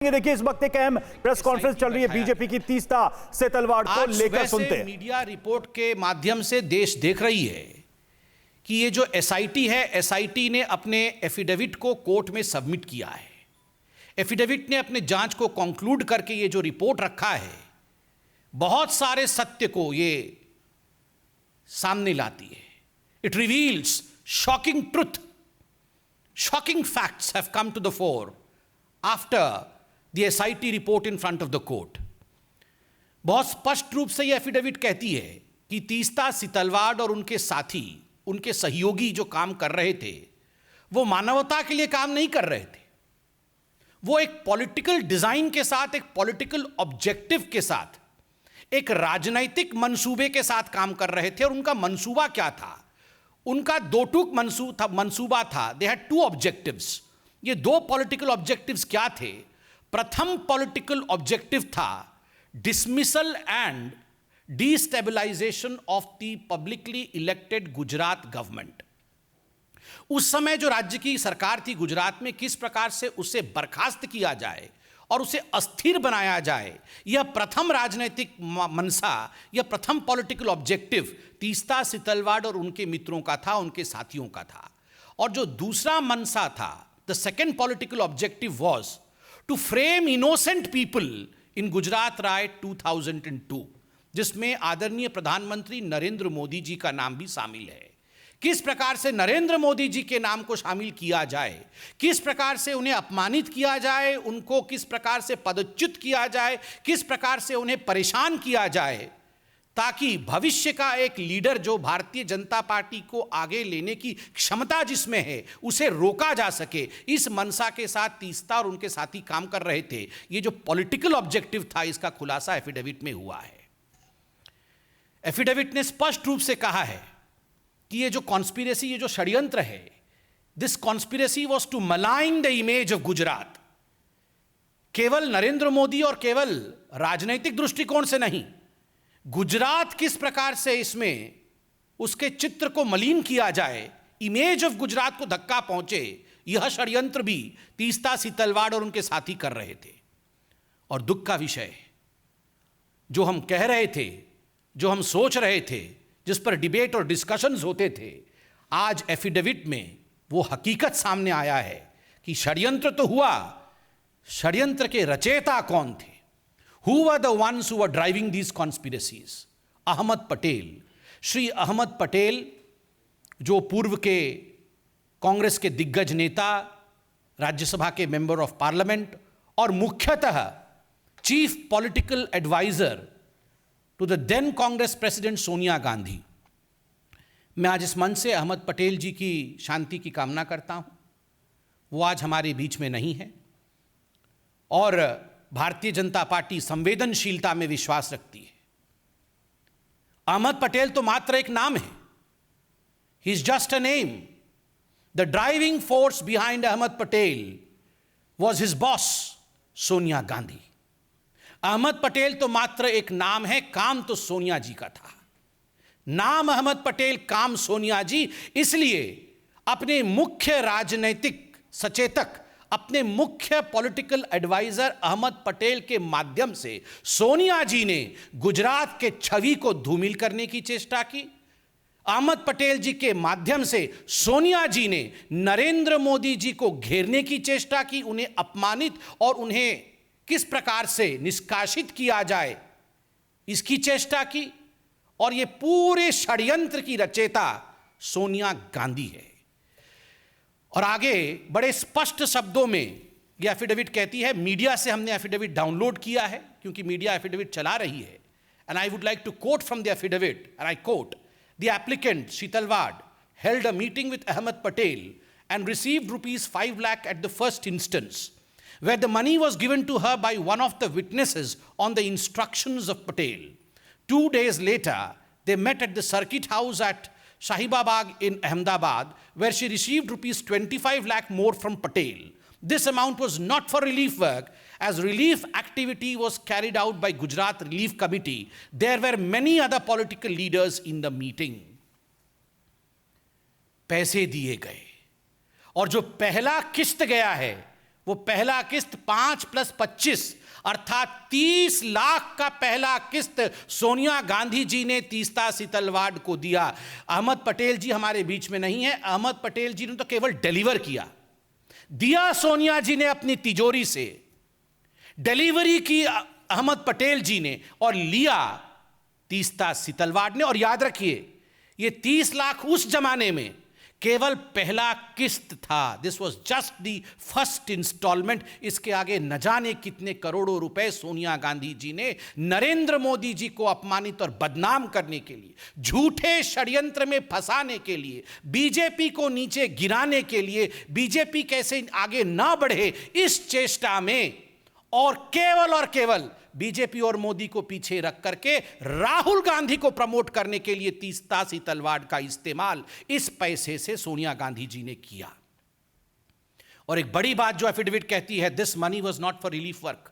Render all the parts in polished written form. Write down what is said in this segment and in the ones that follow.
ये देखिए इस वक्त एक अहम प्रेस कॉन्फ्रेंस चल रही है बीजेपी की। तीस्ता से तलवाड़ को लेकर सुनते हैं। मीडिया रिपोर्ट के माध्यम से देश देख रही है कि ये जो एसआईटी है, एसआईटी ने अपने एफिडेविट को कोर्ट में सबमिट किया है। एफिडेविट ने अपने जांच को कंक्लूड करके ये जो रिपोर्ट रखा है, बहुत सारे सत्य को ये सामने लाती है। It reveals shocking truth, shocking facts have come to the fore after the SIT report in front of the court. बहुत स्पष्ट रूप से यह एफिडेविट कहती है कि तीस्ता सितलवाड़ और उनके साथी, उनके सहयोगी जो काम कर रहे थे, वो मानवता के लिए काम नहीं कर रहे थे। वो एक पॉलिटिकल डिजाइन के साथ, एक पॉलिटिकल ऑब्जेक्टिव के साथ, एक राजनैतिक मंसूबे के साथ काम कर रहे थे। और उनका मंसूबा क्या था? उनका दो टूक मंसूबा था। They had to objectives. ये दो पॉलिटिकल ऑब्जेक्टिव्स क्या थे? प्रथम पॉलिटिकल ऑब्जेक्टिव था dismissal and destabilisation of the publicly elected Gujarat government. उस समय जो राज्य की सरकार थी गुजरात में, किस प्रकार से उसे बर्खास्त किया जाए और उसे अस्थिर बनाया जाए, यह प्रथम राजनीतिक मनसा, यह प्रथम पॉलिटिकल ऑब्जेक्टिव तीस्ता सितलवाड़ और उनके मित्रों का था, उनके साथियों का था। और जो दूसरा मनसा था, the second political objective was to frame innocent people in Gujarat right 2002, जिसमें आदरणीय प्रधानमंत्री नरेंद्र मोदी जी का नाम भी शामिल है। किस प्रकार से नरेंद्र मोदी जी के नाम को शामिल किया जाए, किस प्रकार से उन्हें अपमानित किया जाए, उनको किस प्रकार से पदच्युत किया जाए, किस प्रकार से उन्हें परेशान किया जाए, ताकि भविष्य का एक लीडर जो भारतीय जनता पार्टी को आगे लेने की क्षमता जिसमें है, उसे रोका जा सके। इस मनसा के साथ तीस्ता और उनके साथी काम कर रहे थे। ये जो पॉलिटिकल ऑब्जेक्टिव था, इसका खुलासा एफिडेविट में हुआ है। एफिडेविट ने स्पष्ट रूप से कहा है कि ये जो कॉन्स्पिरेसी, ये जो षड्यंत्र है, this conspiracy was to malign the image of Gujarat. केवल नरेंद्र मोदी और केवल राजनैतिक दृष्टिकोण से नहीं, गुजरात किस प्रकार से इसमें उसके चित्र को मलिन किया जाए, इमेज ऑफ गुजरात को धक्का पहुंचे, यह षड्यंत्र भी तीस्ता सितलवाड़ और उनके साथी कर रहे थे। और दुख का विषय, जो हम कह रहे थे, जो हम सोच रहे थे, जिस पर डिबेट और डिस्कशंस होते थे, आज एफिडेविट में वो हकीकत सामने आया है कि षड्यंत्र तो हुआ, षड्यंत्र के रचयिता कौन थे? Who were the ones who were driving these conspiracies? Ahmad Patel, Shri Ahmad Patel, जो पूर्व के कांग्रेस के दिग्गज नेता, राज्यसभा के मेंबर ऑफ पार्लियामेंट और मुख्यतः chief political adviser to the then Congress president Sonia Gandhi. मैं आज इस मंच से अहमद पटेल जी की शांति की कामना करता हूं। वो आज हमारे बीच में नहीं है और भारतीय जनता पार्टी संवेदनशीलता में विश्वास रखती है। अहमद पटेल तो मात्र एक नाम है। He is just a name. The driving force behind Ahmed Patel was his boss Sonia Gandhi. Ahmed Patel तो मात्र एक नाम है, काम तो सोनिया जी का था। नाम अहमद पटेल, काम सोनिया जी। इसलिए अपने मुख्य राजनैतिक सचेतक, अपने मुख्य पॉलिटिकल एडवाइजर अहमद पटेल के माध्यम से सोनिया जी ने गुजरात के छवि को धूमिल करने की चेष्टा की। अहमद पटेल जी के माध्यम से सोनिया जी ने नरेंद्र मोदी जी को घेरने की चेष्टा की, उन्हें अपमानित और उन्हें किस प्रकार से निष्कासित किया जाए, इसकी चेष्टा की। और यह पूरे षड्यंत्र की रचयिता सोनिया गांधी है। और आगे बड़े स्पष्ट शब्दों में यह एफिडेविट कहती है, मीडिया से हमने एफिडेविट डाउनलोड किया है क्योंकि मीडिया एफिडेविट चला रही है। And I would like to quote from the affidavit, and I quote, the applicant Setalvad held a meeting with Ahmed Patel and received ₹5 lakh at the first instance, where the money was given to her by one of the witnesses on the instructions of Patel. 2 days later, they met at the circuit house at Shahibabad in Ahmedabad, where she received ₹25 lakh more from Patel. This amount was not for relief work, as relief activity was carried out by Gujarat Relief Committee. There were many other political leaders in the meeting. पैसे दिए गए और जो पहला किस्त गया है वो पहला किस्त 5 + 25 अर्थात 30 लाख का पहला किस्त सोनिया गांधी जी ने तीस्ता सीतलवाड़ को दिया। अहमद पटेल जी हमारे बीच में नहीं है, अहमद पटेल जी ने तो केवल डिलीवर किया, दिया सोनिया जी ने अपनी तिजोरी से, डिलीवरी की अहमद पटेल जी ने और लिया तीस्ता सीतलवाड़ ने। और याद रखिए, ये 30 लाख उस जमाने में केवल पहला किस्त था। This was just the first instalment. इसके आगे न जाने कितने करोड़ों रुपए सोनिया गांधी जी ने नरेंद्र मोदी जी को अपमानित और बदनाम करने के लिए, झूठे षड्यंत्र में फंसाने के लिए, बीजेपी को नीचे गिराने के लिए, बीजेपी कैसे आगे ना बढ़े इस चेष्टा में, और केवल बीजेपी और मोदी को पीछे रख करके राहुल गांधी को प्रमोट करने के लिए तीस्ता सीतलवाड़ का इस्तेमाल इस पैसे से सोनिया गांधी जी ने किया। और एक बड़ी बात जो एफिडेविट कहती है, this money was not for relief work.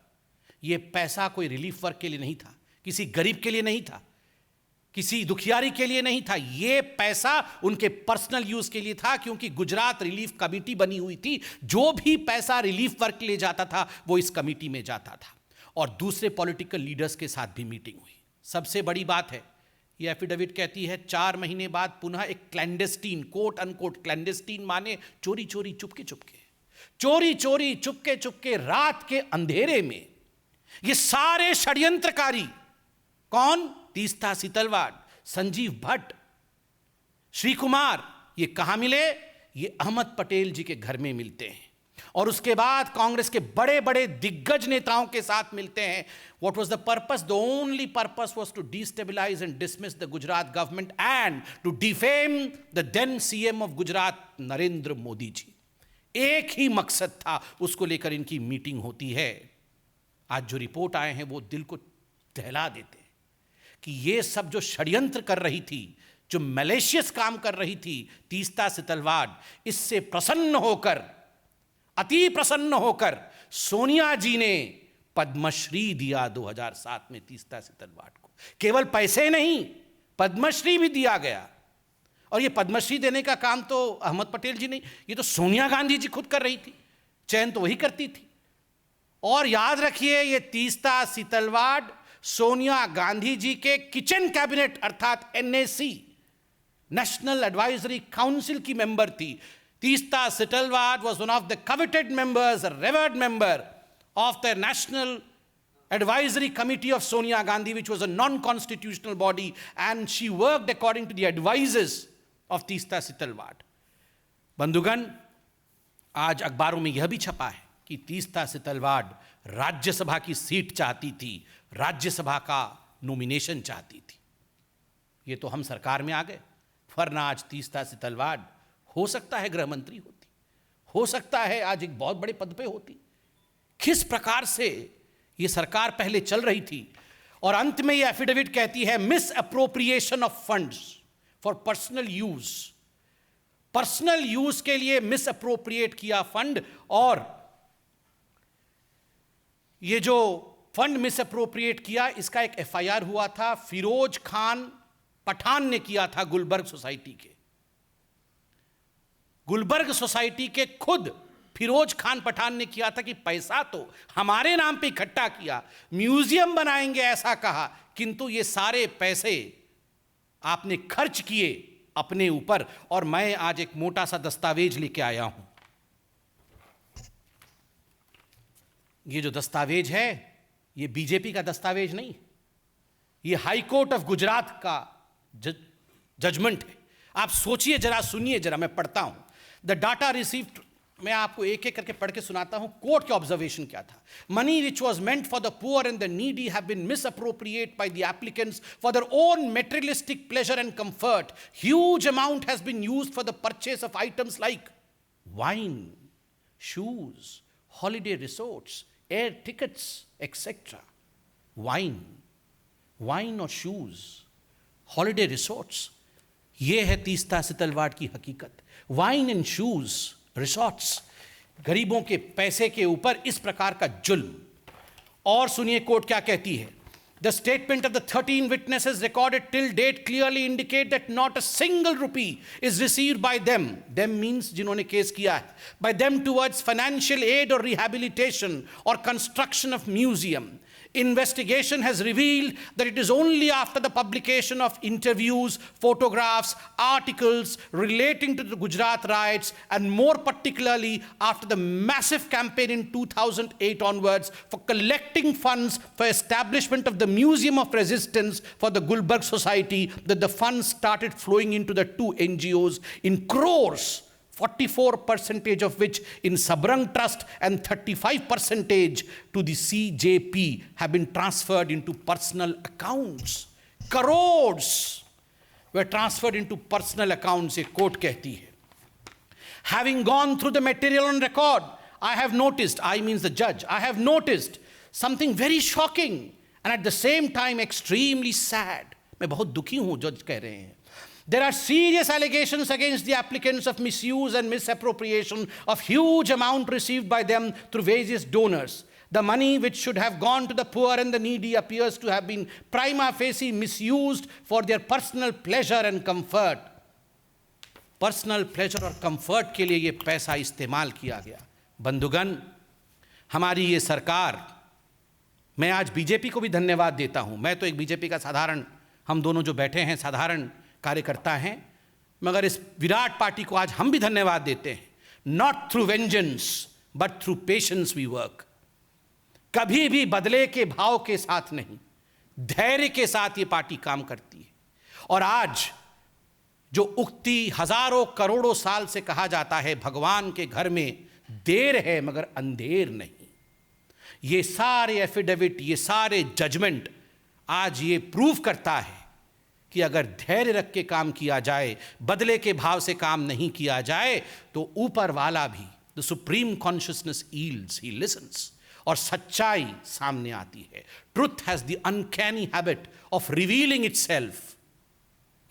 यह पैसा कोई रिलीफ वर्क के लिए नहीं था, किसी गरीब के लिए नहीं था, किसी दुखियारी के लिए नहीं था। यह पैसा उनके पर्सनल यूज के लिए था, क्योंकि गुजरात रिलीफ कमेटी बनी हुई थी। जो भी पैसा रिलीफ वर्क के लिए जाता था वो इस कमेटी में जाता था, और दूसरे पॉलिटिकल लीडर्स के साथ भी मीटिंग हुई। सबसे बड़ी बात है, यह एफिडेविट कहती है 4 महीने बाद पुनः एक क्लैंडेस्टीन, कोट अनकोट क्लैंडेस्टीन माने चोरी चोरी चुपके चुपके, चोरी चोरी चुपके चुपके रात के अंधेरे में ये सारे षड्यंत्रकारी, कौन? तीस्ता सीतलवाड़, संजीव भट्ट, श्री कुमार, ये कहां मिले? ये अहमद पटेल जी के घर में मिलते हैं, और उसके बाद कांग्रेस के बड़े बड़े दिग्गज नेताओं के साथ मिलते हैं। What was the purpose? The only purpose was to destabilize and dismiss the Gujarat government and to defame the then CM of Gujarat, Narendra Modi ji. एक ही मकसद था, उसको लेकर इनकी मीटिंग होती है। आज जो रिपोर्ट आए हैं वो दिल को दहला देते हैं कि ये सब जो षड्यंत्र कर रही थी, जो मैलिशियस काम कर रही थी तीस्ता सीतलवाड़, इससे प्रसन्न होकर, अति प्रसन्न होकर सोनिया जी ने पद्मश्री दिया 2007 में तीस्ता सीतलवाड़ को। केवल पैसे नहीं, पद्मश्री भी दिया गया। और ये पद्मश्री देने का काम तो अहमद पटेल जी नहीं, ये तो सोनिया गांधी जी खुद कर रही थी, चयन तो वही करती थी। और याद रखिए, ये तीस्ता सीतलवाड़ सोनिया गांधी जी के किचन कैबिनेट अर्थात NAC, नेशनल एडवाइजरी काउंसिल की मेंबर थी। Teesta Setalvad was one of the coveted members, a revered member of the National Advisory Committee of Sonia Gandhi, which was a non-constitutional body, and she worked according to the advices of Teesta Setalvad. बंधुगण, आज अखबारों में यह भी छपा है कि तीस्ता सीतलवाड़ राज्यसभा की सीट चाहती थी, राज्यसभा का नॉमिनेशन चाहती थी। ये तो हम सरकार में आ गए, वरना आज तीस्ता सीतलवाड़ हो सकता है गृह मंत्री होती, हो सकता है आज एक बहुत बड़े पद पे होती। किस प्रकार से ये सरकार पहले चल रही थी। और अंत में ये एफिडेविट कहती है, miss appropriation of funds for personal use, personal use के लिए मिस अप्रोप्रिएट किया फंड। और ये जो फंड मिस अप्रोप्रिएट किया, इसका एक FIR हुआ था, फिरोज खान पठान ने किया था गुलबर्ग सोसाइटी के। गुलबर्ग सोसाइटी के खुद फिरोज खान पठान ने किया था कि पैसा तो हमारे नाम पे इकट्ठा किया, म्यूजियम बनाएंगे ऐसा कहा, किंतु ये सारे पैसे आपने खर्च किए अपने ऊपर। और मैं आज एक मोटा सा दस्तावेज लेके आया हूं। ये जो दस्तावेज है, ये बीजेपी का दस्तावेज नहीं, ये हाई कोर्ट ऑफ गुजरात का जजमेंट है। आप सोचिए जरा, सुनिए जरा, मैं पढ़ता हूं। द डाटा रिसीव्ड, मैं आपको एक एक करके पढ़ के सुनाता हूं कोर्ट के ऑब्जर्वेशन क्या था। Money which was meant for the poor and the needy have been misappropriated by the applicants for their own materialistic pleasure and comfort. Huge amount has been used for the purchase of items like wine, shoes, holiday resorts, air tickets etcetera. Wine और shoes, holiday resorts, ये है तीस्ता सीतलवाड़ की हकीकत। Wine and shoes, resorts, गरीबों के पैसे के ऊपर इस प्रकार का जुल्म। और सुनिए कोर्ट क्या कहती है। The statement of the 13 witnesses recorded till date clearly indicate that not a single rupee is received by them. Them means जिन्होंने केस किया है. By them towards financial aid or rehabilitation or construction of museum. Investigation has revealed that it is only after the publication of interviews, photographs, articles relating to the Gujarat riots, and more particularly after the massive campaign in 2008 onwards for collecting funds for establishment of the Museum of Resistance for the Gulbarg Society, that the funds started flowing into the two NGOs in crores. 44% of which in Sabrang Trust and 35% to the CJP have been transferred into personal accounts. Crores were transferred into personal accounts, a court कहती है. Having gone through the material on record, I have noticed, I means the judge, I have noticed something very shocking and at the same time extremely sad. मैं बहुत दुखी हूँ, जज कह रहे हैं. There are serious allegations against the applicants of misuse and misappropriation of huge amount received by them through various donors. The money which should have gone to the poor and the needy appears to have been prima facie misused for their personal pleasure and comfort. Personal pleasure और comfort के लिए ये पैसा इस्तेमाल किया गया. बंधुगण, हमारी ये सरकार, मैं आज बीजेपी को भी धन्यवाद देता हूँ. मैं तो एक बीजेपी का साधारण, हम दोनों जो बैठे हैं साधारण कार्यकर्ता हैं, मगर इस विराट पार्टी को आज हम भी धन्यवाद देते हैं. Not through vengeance but through patience we work. कभी भी बदले के भाव के साथ नहीं, धैर्य के साथ ये पार्टी काम करती है. और आज जो उक्ति हजारों करोड़ों साल से कहा जाता है, भगवान के घर में देर है मगर अंधेर नहीं, ये सारे एफिडेविट, ये सारे जजमेंट आज ये प्रूव करता है कि अगर धैर्य रख के काम किया जाए, बदले के भाव से काम नहीं किया जाए, तो ऊपर वाला भी, the supreme consciousness yields, he listens, और सच्चाई सामने आती है. Truth has the uncanny habit of revealing itself.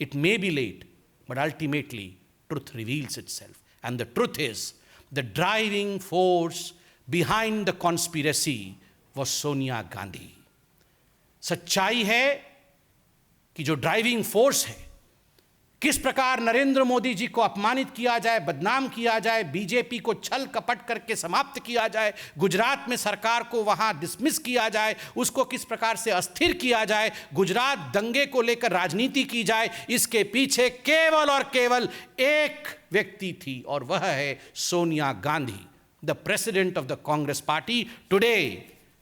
It may be late but ultimately truth reveals itself. And the truth is the driving force behind the conspiracy was Sonia Gandhi. सच्चाई है कि जो driving force है, किस प्रकार नरेंद्र मोदी जी को अपमानित किया जाए, बदनाम किया जाए, बीजेपी को छल कपट करके समाप्त किया जाए, गुजरात में सरकार को वहां डिसमिस किया जाए, उसको किस प्रकार से अस्थिर किया जाए, गुजरात दंगे को लेकर राजनीति की जाए, इसके पीछे केवल और केवल एक व्यक्ति थी और वह है Sonia Gandhi, the president of the Congress party. Today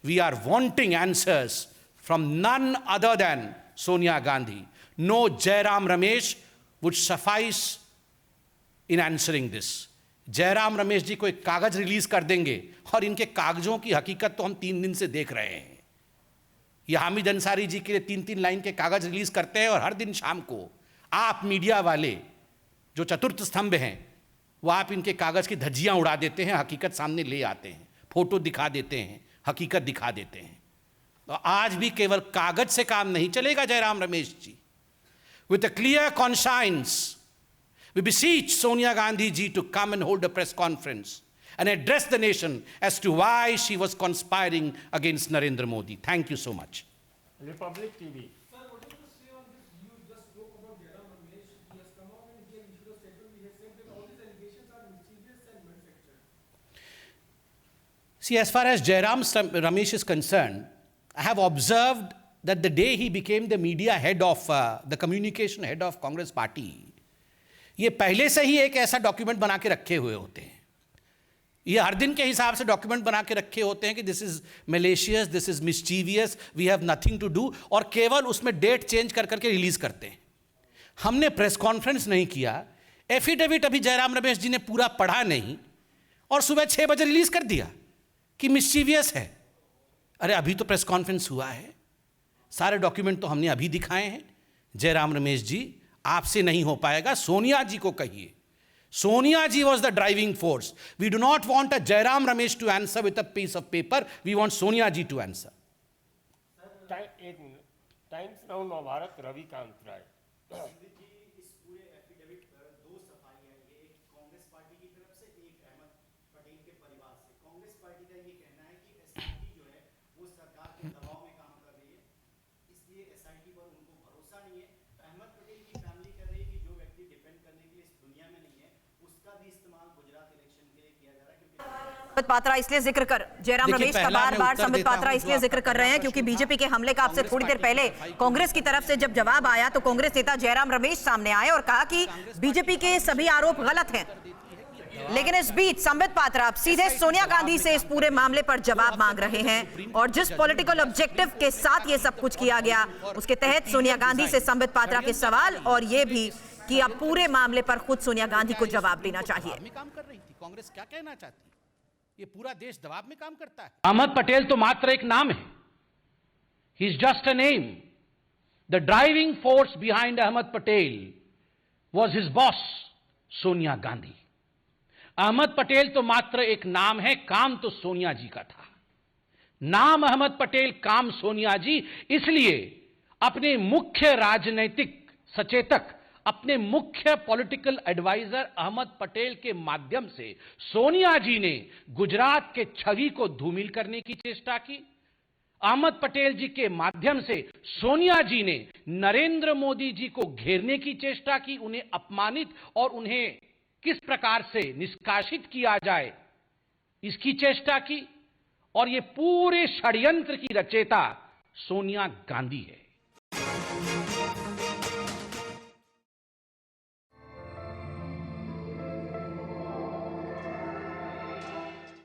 we are wanting answers from none other than Sonia Gandhi. No Jairam Ramesh would suffice in answering this. Jairam Ramesh ji को एक कागज रिलीज कर देंगे और इनके कागजों की हकीकत तो हम 3 दिन से देख रहे हैं. ये हामिद अंसारी जी के लिए 3-3 लाइन के कागज रिलीज करते हैं और हर दिन शाम को आप मीडिया वाले जो चतुर्थ स्तंभ हैं, वो आप इनके कागज की धज्जियां उड़ा देते हैं, हकीकत सामने ले आते हैं, फोटो दिखा देते हैं, हकीकत दिखा देते हैं. तो आज भी केवल कागज से काम नहीं चलेगा जयराम रमेश जी. With a clear conscience, we beseech Sonia Gandhi ji to come and hold a press conference and address the nation as to why she was conspiring against Narendra Modi. Thank you so much. Republic TV. Sir, what do you say on this? You just spoke about Jairam Ramesh. He has come out and he has issued a statement. He has said that all these allegations are mischievous and manufactured. See, as far as Jairam Ramesh is concerned, I have observed that the day he became the media head of, the communication head of Congress party, ये पहले से ही एक ऐसा document बना के रखे हुए होते हैं. ये हर दिन के हिसाब से डॉक्यूमेंट बना के रखे होते हैं कि this is malicious, this is mischievous, we have nothing to do, और केवल उसमें डेट चेंज कर करके रिलीज करते हैं. हमने प्रेस कॉन्फ्रेंस नहीं किया, एफिडेविट अभी जयराम रमेश जी ने पूरा पढ़ा नहीं और सुबह 6 बजे रिलीज कर दिया कि मिस्चीवियस है. अरे अभी तो प्रेस कॉन्फ्रेंस हुआ है, सारे डॉक्यूमेंट तो हमने अभी दिखाए हैं. जयराम रमेश जी, आपसे नहीं हो पाएगा, सोनिया जी को कहिए. सोनिया जी was the driving force. We do not want a Jairam Ramesh to answer with a piece of paper. We want Sonia ji to answer. एक मिनट. Times Now Navbharat Ravikant Rai. इस पूरे एफिडेविट पर 2 सफाइयां, ये एक कांग्रेस पार्टी की तरफ से, एक अहमद पटेल के परिवार से. कांग्रेस पार्टी का ये कहना है कि एसआईटी जो है वो सरकार के दबाव में काम कर रही है उसका भी इस्तेमाल गुजरात इलेक्शन के लिए किया जा रहा है, क्योंकि संबित पात्रा इसलिए जिक्र कर जयराम देखिए, रमेश का पहला बार मैं बार उत्तर संबित देता पात्रा हूं, इसलिए जो जिक्र आपका कर रहे हैं प्रश्न क्योंकि था, बीजेपी के हमले का आपसे कांग्रेस थोड़ी देर पार्टी पहले की सफाई कांग्रेस की तरफ से जब जवाब आया तो कांग्रेस नेता जयराम रमेश सामने आए और कहा कि बीजेपी के सभी आरोप गलत हैं। लेकिन इस बीच संबित पात्रा अब सीधे सोनिया गांधी से इस पूरे मामले पर जवाब मांग रहे हैं और जिस पॉलिटिकल ऑब्जेक्टिव के साथ ये सब कुछ किया गया उसके तहत सोनिया गांधी से संबित पात्रा के सवाल और ये भी कि अब पूरे मामले पर खुद सोनिया गांधी को जवाब देना चाहिए। में काम कर रही थी कांग्रेस, क्या कहना चाहती है? ये पूरा देश दबाव में काम करता है। अहमद पटेल तो मात्र एक नाम है, he is just a name. The driving force behind Ahmed Patel was his boss Sonia Gandhi. Ahmed Patel तो मात्र एक नाम है, काम तो सोनिया जी का था। नाम अहमद पटेल, काम सोनिया जी, इसलिए अपने मुख्य राजनीतिक सचेतक, अपने मुख्य पॉलिटिकल एडवाइजर अहमद पटेल के माध्यम से सोनिया जी ने गुजरात के छवि को धूमिल करने की चेष्टा की। अहमद पटेल जी के माध्यम से सोनिया जी ने नरेंद्र मोदी जी को घेरने की चेष्टा की, उन्हें अपमानित और उन्हें किस प्रकार से निष्कासित किया जाए इसकी चेष्टा की। और यह पूरे षड्यंत्र की रचयिता सोनिया गांधी है।